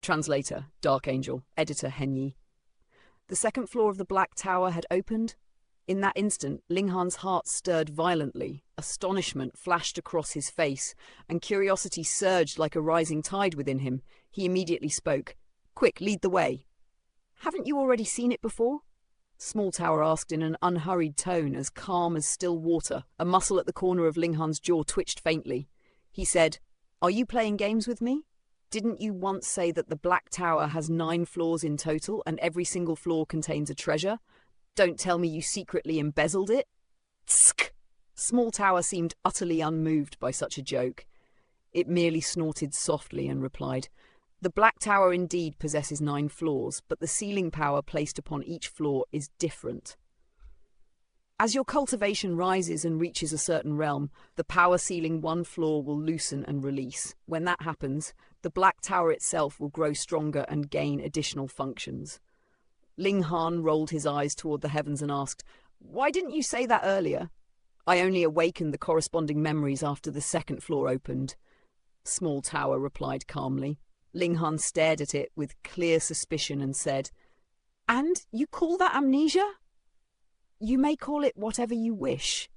Translator, Dark Angel. Editor, Henyi. The second floor of the Black Tower had opened. In that instant, Linghan's heart stirred violently. Astonishment flashed across his face, and curiosity surged like a rising tide within him. He immediately spoke. "Quick, lead the way." "Haven't you already seen it before?" Small Tower asked in an unhurried tone, as calm as still water. A muscle at the corner of Linghan's jaw twitched faintly. He said, "Are you playing games with me? Didn't you once say that the Black Tower has 9 floors in total, and every single floor contains a treasure? Don't tell me you secretly embezzled it?" Tsk! Small Tower seemed utterly unmoved by such a joke. It merely snorted softly and replied, "The Black Tower indeed possesses 9 floors, but the sealing power placed upon each floor is different. As your cultivation rises and reaches a certain realm, the power sealing one floor will loosen and release. When that happens, the Black Tower itself will grow stronger and gain additional functions." Linghan rolled his eyes toward the heavens and asked, "Why didn't you say that earlier?" "I only awakened the corresponding memories after the second floor opened," Small Tower replied calmly. Linghan stared at it with clear suspicion and said, "And you call that amnesia?" "You may call it whatever you wish,"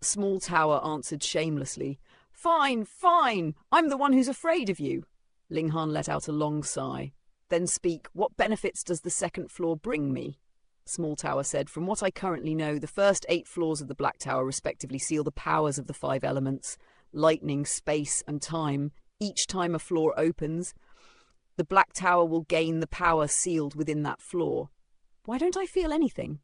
Small Tower answered shamelessly. Fine, fine. I'm the one who's afraid of you." Linghan let out a long sigh. "Then speak. What benefits does the second floor bring me?" Small Tower said, "From what I currently know, the first 8 floors of the Black Tower respectively seal the powers of the 5 elements, lightning, space, and time. Each time a floor opens, the Black Tower will gain the power sealed within that floor. Why don't I feel anything?"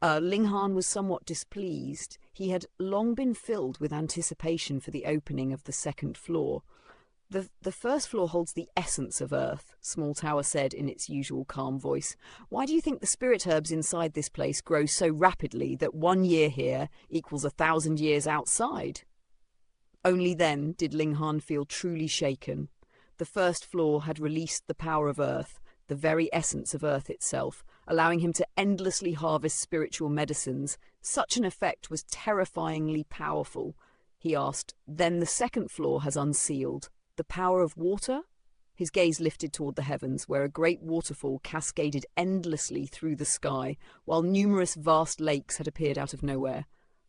Linghan was somewhat displeased. He had long been filled with anticipation for the opening of the second floor. The first floor holds the essence of Earth," Small Tower said in its usual calm voice. "Why do you think the spirit herbs inside this place grow so rapidly that 1 year here equals 1,000 years outside?" Only then did Linghan feel truly shaken. The first floor had released the power of Earth, the very essence of Earth itself, allowing him to endlessly harvest spiritual medicines. Such an effect was terrifyingly powerful. He asked, "Then the second floor has unsealed the power of water?" His gaze lifted toward the heavens, where a great waterfall cascaded endlessly through the sky, while numerous vast lakes had appeared out of nowhere.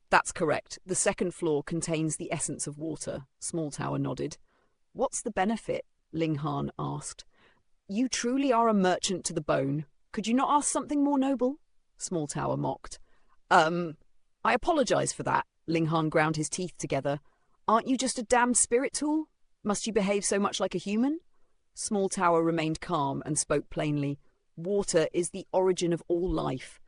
"That's correct. The second floor contains the essence of water," Small Tower nodded. "What's the benefit?" Linghan asked. "You truly are a merchant to the bone. Could you not ask something more noble?" Small Tower mocked. I apologize for that." Linghan ground his teeth together. "Aren't you just a damned spirit tool? Must you behave so much like a human?" Small Tower remained calm and spoke plainly. "Water is the origin of all life.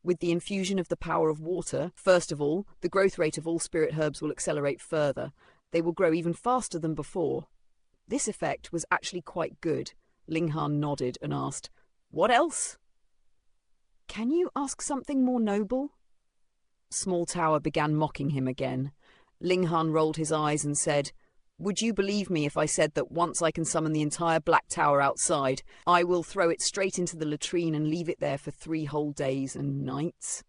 With the infusion of the power of water, first of all, the growth rate of all spirit herbs will accelerate further. They will grow even faster than before." This effect was actually quite good. Linghan nodded and asked, "What else?" "Can you ask something more noble?" Small Tower began mocking him again. Linghan rolled his eyes and said, "Would you believe me if I said that once I can summon the entire Black Tower outside, I will throw it straight into the latrine and leave it there for 3 whole days and nights?"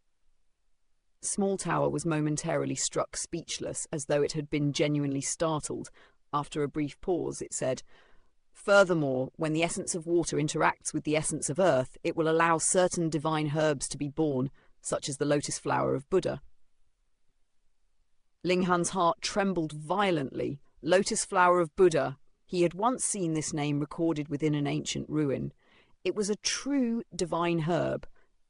Small Tower was momentarily struck speechless, as though it had been genuinely startled. After a brief pause, it said, "Furthermore, when the essence of water interacts with the essence of Earth, it will allow certain divine herbs to be born, such as the lotus flower of Buddha." Linghan's heart trembled violently. Lotus flower of Buddha. He had once seen this name recorded within an ancient ruin. It was a true divine herb,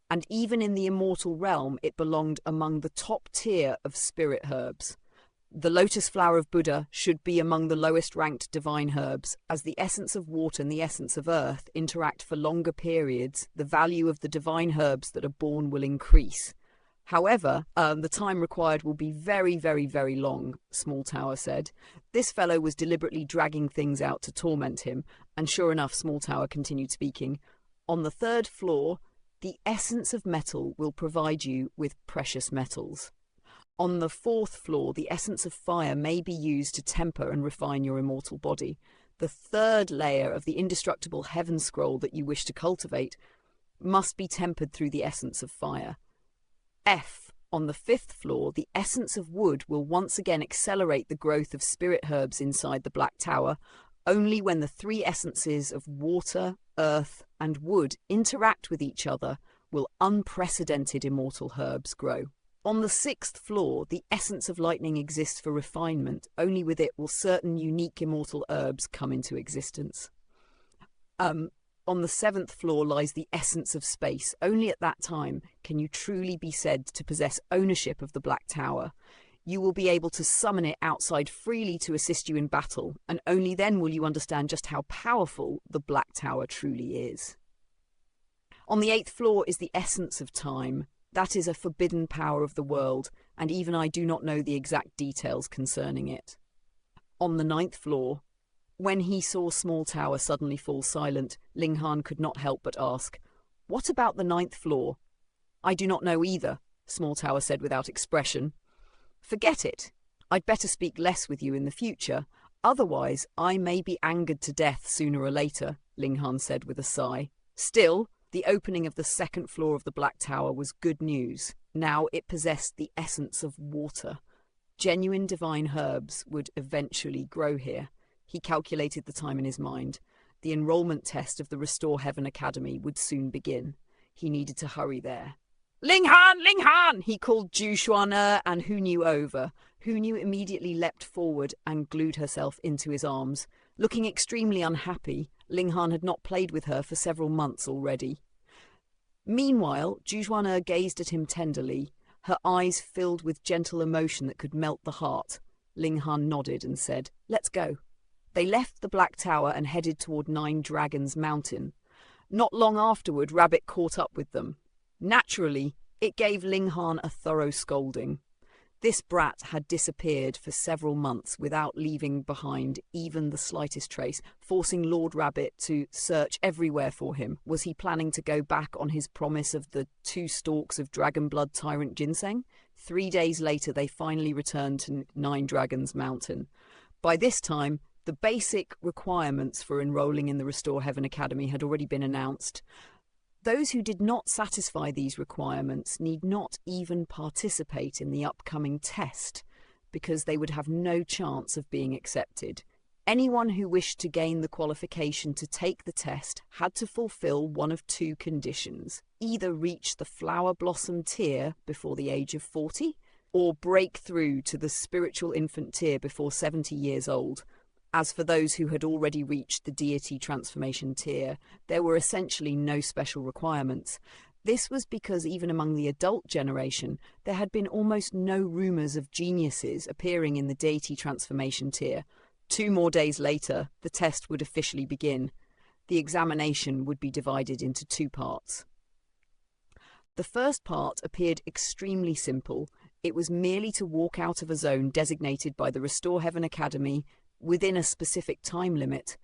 and even in the immortal realm it belonged among the top tier of spirit herbs. The lotus flower of Buddha should be among the lowest ranked divine herbs. As the essence of water and the essence of earth interact for longer periods, the value of the divine herbs that are born will increase. However, the time required will be very, very, very long, Small Tower said. This fellow was deliberately dragging things out to torment him, and sure enough, Small Tower continued speaking. "On the 3rd floor, the essence of metal will provide you with precious metals. On the 4th floor, the essence of fire may be used to temper and refine your immortal body. The 3rd layer of the indestructible heaven scroll that you wish to cultivate must be tempered through the essence of fire. On the 5th floor, the essence of wood will once again accelerate the growth of spirit herbs inside the Black Tower. Only when the three essences of water, earth, and wood interact with each other will unprecedented immortal herbs grow. On the 6th floor, the essence of lightning exists for refinement. Only with it will certain unique immortal herbs come into existence. On the 7th floor lies the essence of space. Only at that time can you truly be said to possess ownership of the Black Tower. You will be able to summon it outside freely to assist you in battle, and only then will you understand just how powerful the Black Tower truly is. On the 8th floor is the essence of time. That is a forbidden power of the world, and even I do not know the exact details concerning it. On the 9th floor, when he saw Small Tower suddenly fall silent, Ling Han could not help but ask, "What about the 9th floor?" "I do not know either," Small Tower said without expression. "Forget it. I'd better speak less with you in the future. Otherwise, I may be angered to death sooner or later," Ling Han said with a sigh. Still, the opening of the 2nd floor of the Black Tower was good news. Now it possessed the essence of water. Genuine divine herbs would eventually grow here. He calculated the time in his mind. The enrollment test of the Restore Heaven Academy would soon begin. He needed to hurry there. "Ling Han! Ling Han!" he called Zhu Xuan'er and Hu Niu over. Hu Niu immediately leapt forward and glued herself into his arms. Looking extremely unhappy, Ling Han had not played with her for several months already. Meanwhile, Zhu Xuan'er gazed at him tenderly, her eyes filled with gentle emotion that could melt the heart. Ling Han nodded and said, "Let's go." They left the Black Tower and headed toward 9 Dragons Mountain. Not long afterward, Rabbit caught up with them. Naturally, it gave Ling Han a thorough scolding. This brat had disappeared for several months without leaving behind even the slightest trace, forcing Lord Rabbit to search everywhere for him. Was he planning to go back on his promise of the 2 stalks of dragon blood tyrant ginseng? 3 days later, they finally returned to 9 Dragons Mountain. By this time, the basic requirements for enrolling in the Restore Heaven Academy had already been announced. Those who did not satisfy these requirements need not even participate in the upcoming test, because they would have no chance of being accepted. Anyone who wished to gain the qualification to take the test had to fulfill one of 2 conditions: either reach the Flower Blossom tier before the age of 40, or break through to the Spiritual Infant tier before 70 years old. As for those who had already reached the Deity Transformation tier, there were essentially no special requirements. This was because even among the adult generation, there had been almost no rumours of geniuses appearing in the Deity Transformation tier. 2 more days later, the test would officially begin. The examination would be divided into 2 parts. The first part appeared extremely simple. It was merely to walk out of a zone designated by the Restore Heaven Academy within a specific time limit.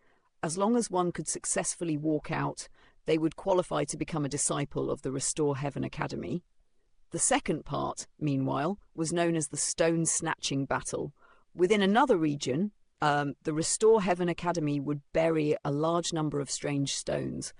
As long as one could successfully walk out, they would qualify to become a disciple of the Restore Heaven Academy. The second part, meanwhile, was known as the Stone Snatching Battle. Within another region, the Restore Heaven Academy would bury a large number of strange stones.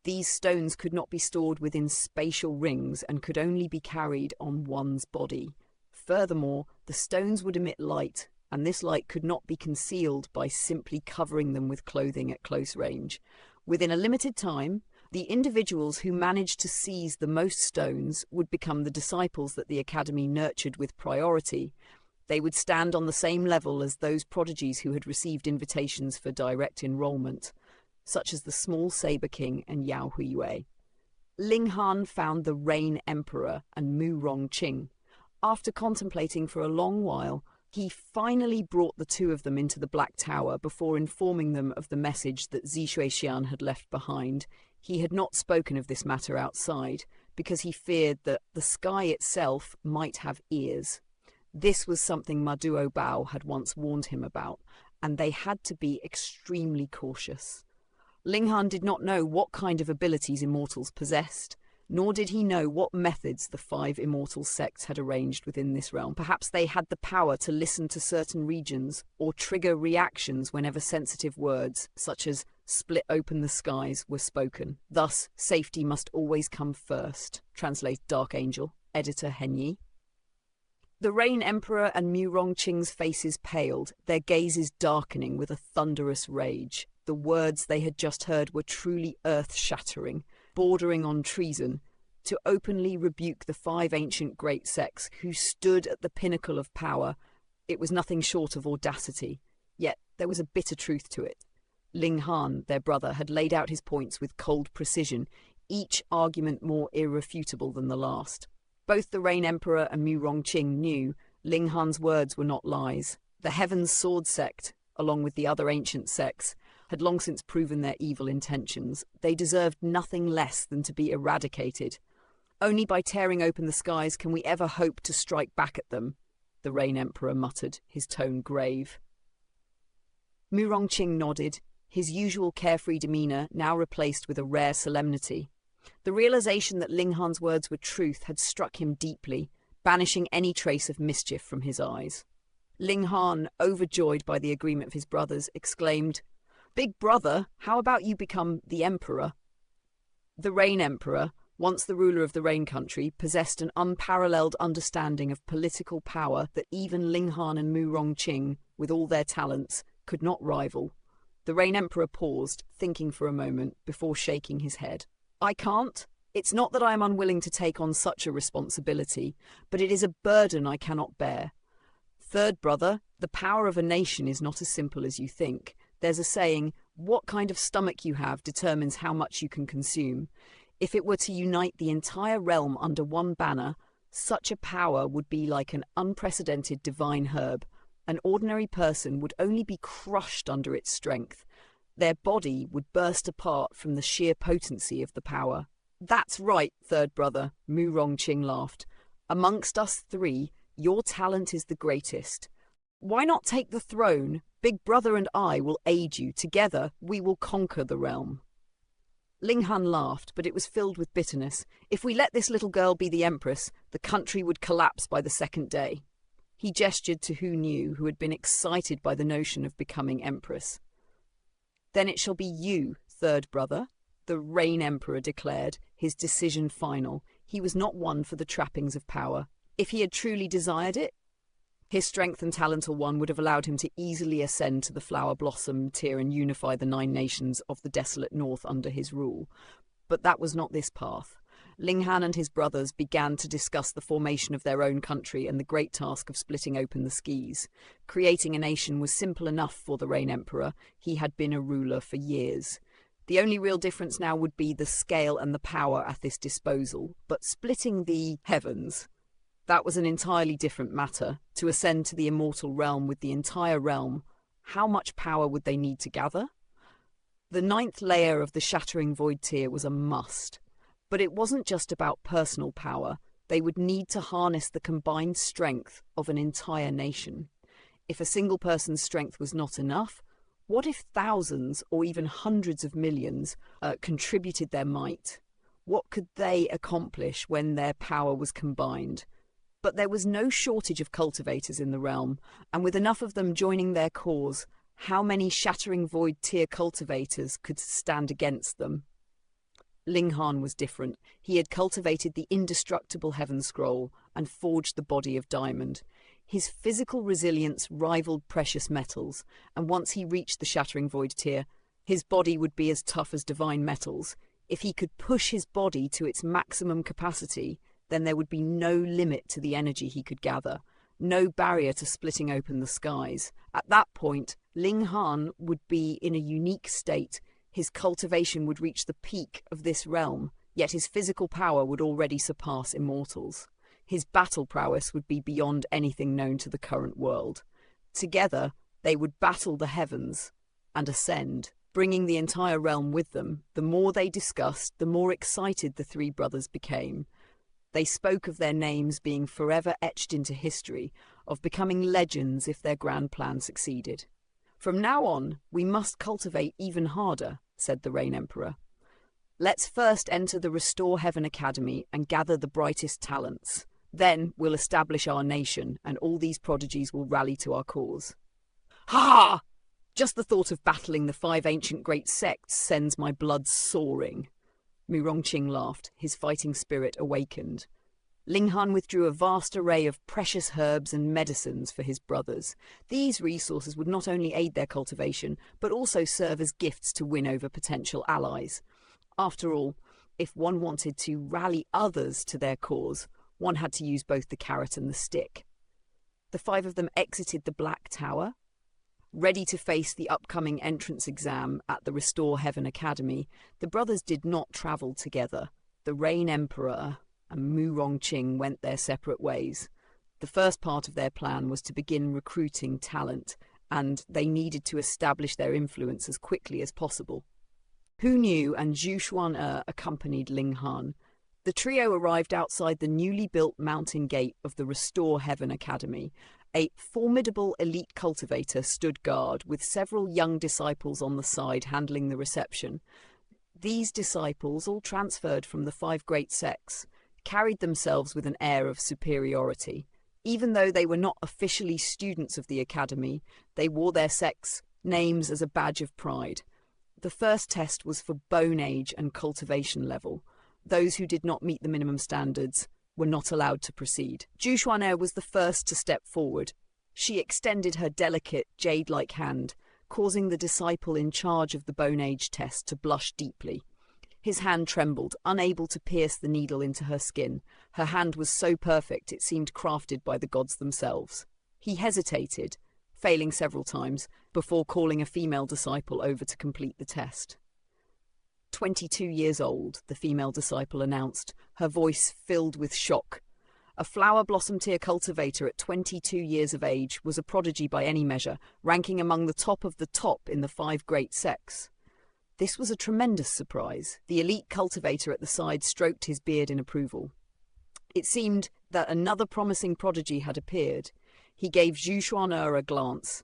These stones could not be stored within spatial rings and could only be carried on one's body. Furthermore, the stones would emit light, and this light could not be concealed by simply covering them with clothing at close range. Within a limited time, the individuals who managed to seize the most stones would become the disciples that the Academy nurtured with priority. They would stand on the same level as those prodigies who had received invitations for direct enrollment, such as the Small Saber King and Yao Huiyue. Ling Han found the Rain Emperor and Mu Rongqing. After contemplating for a long while, he finally brought the 2 of them into the Black Tower before informing them of the message that Zi Xuexian had left behind. He had not spoken of this matter outside, because he feared that the sky itself might have ears. This was something Ma Duobao had once warned him about, and they had to be extremely cautious. Ling Han did not know what kind of abilities immortals possessed, nor did he know what methods the 5 immortal sects had arranged within this realm. Perhaps they had the power to listen to certain regions or trigger reactions whenever sensitive words, such as "split open the skies," were spoken. Thus, safety must always come first. Translate Dark Angel. Editor Henyi. The Rain Emperor and Mu Rongqing's faces paled, their gazes darkening with a thunderous rage. The words they had just heard were truly earth-shattering, bordering on treason. To openly rebuke the 5 ancient great sects who stood at the pinnacle of power, it was nothing short of audacity. Yet there was a bitter truth to it. Ling Han, their brother, had laid out his points with cold precision, each argument more irrefutable than the last. Both the Rain Emperor and Mu Rongqing knew Ling Han's words were not lies. The Heaven's Sword sect, along with the other ancient sects, had long since proven their evil intentions. They deserved nothing less than to be eradicated. Only by tearing open the skies can we ever hope to strike back at them, the Rain Emperor muttered, his tone grave. Mu Rongqing nodded, his usual carefree demeanour now replaced with a rare solemnity. The realization that Ling Han's words were truth had struck him deeply, banishing any trace of mischief from his eyes. Ling Han, overjoyed by the agreement of his brothers, exclaimed, "Big brother, how about you become the Emperor?" The Rain Emperor, once the ruler of the Rain country, possessed an unparalleled understanding of political power that even Ling Han and Mu Rongqing, with all their talents, could not rival. The Rain Emperor paused, thinking for a moment, before shaking his head. "I can't. It's not that I am unwilling to take on such a responsibility, but it is a burden I cannot bear. Third brother, the power of a nation is not as simple as you think. There's a saying, what kind of stomach you have determines how much you can consume. If it were to unite the entire realm under one banner, such a power would be like an unprecedented divine herb. An ordinary person would only be crushed under its strength. Their body would burst apart from the sheer potency of the power." "That's right, third brother," Mu Rongqing laughed. "Amongst us 3, your talent is the greatest. Why not take the throne? Big brother and I will aid you. Together, we will conquer the realm." Ling Han laughed, but it was filled with bitterness. If we let this little girl be the empress, the country would collapse by the second day. He gestured to Hu Nu, who had been excited by the notion of becoming empress. "Then it shall be you, third brother," the Rain Emperor declared, his decision final. He was not one for the trappings of power. If he had truly desired it, his strength and talent one would have allowed him to easily ascend to the flower blossom tier and unify the 9 nations of the desolate north under his rule. But that was not this path. Ling Han and his brothers began to discuss the formation of their own country and the great task of splitting open the skies. Creating a nation was simple enough for the Rain Emperor. He had been a ruler for years. The only real difference now would be the scale and the power at his disposal. But splitting the heavens, that was an entirely different matter. To ascend to the immortal realm with the entire realm, how much power would they need to gather? The 9th layer of the Shattering Void tier was a must. But it wasn't just about personal power. They would need to harness the combined strength of an entire nation. If a single person's strength was not enough, what if thousands or even hundreds of millions contributed their might? What could they accomplish when their power was combined? But there was no shortage of cultivators in the realm, and with enough of them joining their cause, how many Shattering Void tier cultivators could stand against them? Ling Han was different. He had cultivated the indestructible Heaven Scroll and forged the body of diamond. His physical resilience rivaled precious metals, and once he reached the Shattering Void tier, his body would be as tough as divine metals. If he could push his body to its maximum capacity, then there would be no limit to the energy he could gather, no barrier to splitting open the skies. At that point, Ling Han would be in a unique state. His cultivation would reach the peak of this realm, yet his physical power would already surpass immortals. His battle prowess would be beyond anything known to the current world. Together, they would battle the heavens and ascend, bringing the entire realm with them. The more they discussed, the more excited the 3 brothers became. They spoke of their names being forever etched into history, of becoming legends if their grand plan succeeded. "From now on, we must cultivate even harder," said the Rain Emperor. "Let's first enter the Restore Heaven Academy and gather the brightest talents. Then we'll establish our nation, and all these prodigies will rally to our cause." "Ha! Just the thought of battling the 5 ancient great sects sends my blood soaring." Mu Rongqing laughed, his fighting spirit awakened. Linghan withdrew a vast array of precious herbs and medicines for his brothers. These resources would not only aid their cultivation, but also serve as gifts to win over potential allies. After all, if one wanted to rally others to their cause, one had to use both the carrot and the stick. The five of them exited the Black Tower. Ready to face the upcoming entrance exam at the Restore Heaven Academy, the brothers did not travel together. The Rain Emperor and Mu Rongqing went their separate ways. The first part of their plan was to begin recruiting talent, and they needed to establish their influence as quickly as possible. Hu Niu and Zhu Xuan'er accompanied Linghan. The trio arrived outside the newly built mountain gate of the Restore Heaven Academy. A formidable elite cultivator stood guard, with several young disciples on the side handling the reception. These disciples, all transferred from the five great sects, carried themselves with an air of superiority. Even though they were not officially students of the academy, they wore their sects' names as a badge of pride. The first test was for bone age and cultivation level. Those who did not meet the minimum standards were not allowed to proceed. Zhu Xuan'er was the first to step forward. She extended her delicate, jade-like hand, causing the disciple in charge of the bone age test to blush deeply. His hand trembled, unable to pierce the needle into her skin. Her hand was so perfect it seemed crafted by the gods themselves. He hesitated, failing several times, before calling a female disciple over to complete the test. 22 years old, the female disciple announced, her voice filled with shock. A flower blossom tier cultivator at 22 years of age was a prodigy by any measure, ranking among the top of the top in the five great sects. This was a tremendous surprise. The elite cultivator at the side stroked his beard in approval. It seemed that another promising prodigy had appeared. He gave Zhu Xuan'er a glance,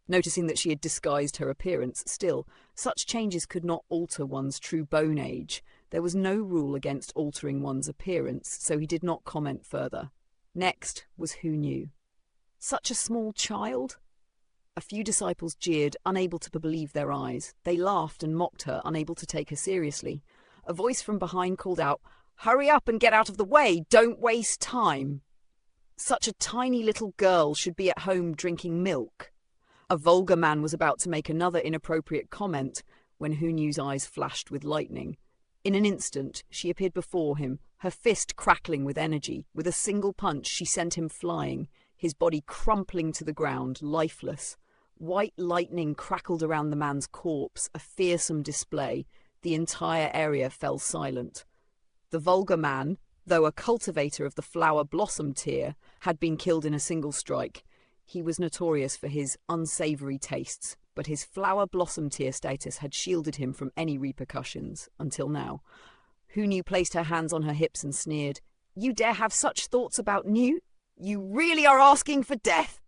noticing that she had disguised her appearance. Still, such changes could not alter one's true bone age. There was no rule against altering one's appearance, so he did not comment further. Next was Hu Niu. Such a small child? A few disciples jeered, unable to believe their eyes. They laughed and mocked her, unable to take her seriously. A voice from behind called out, "Hurry up and get out of the way! Don't waste time!" Such a tiny little girl should be at home drinking milk. A vulgar man was about to make another inappropriate comment when Hu Niu's eyes flashed with lightning. In an instant, she appeared before him, her fist crackling with energy. With a single punch, she sent him flying, his body crumpling to the ground, lifeless. White lightning crackled around the man's corpse, a fearsome display. The entire area fell silent. The vulgar man, though a cultivator of the flower blossom tier, had been killed in a single strike. He was notorious for his unsavory tastes, but his flower blossom tier status had shielded him from any repercussions, until now. Hu Niu placed her hands on her hips and sneered, "You dare have such thoughts about Niu? You really are asking for death!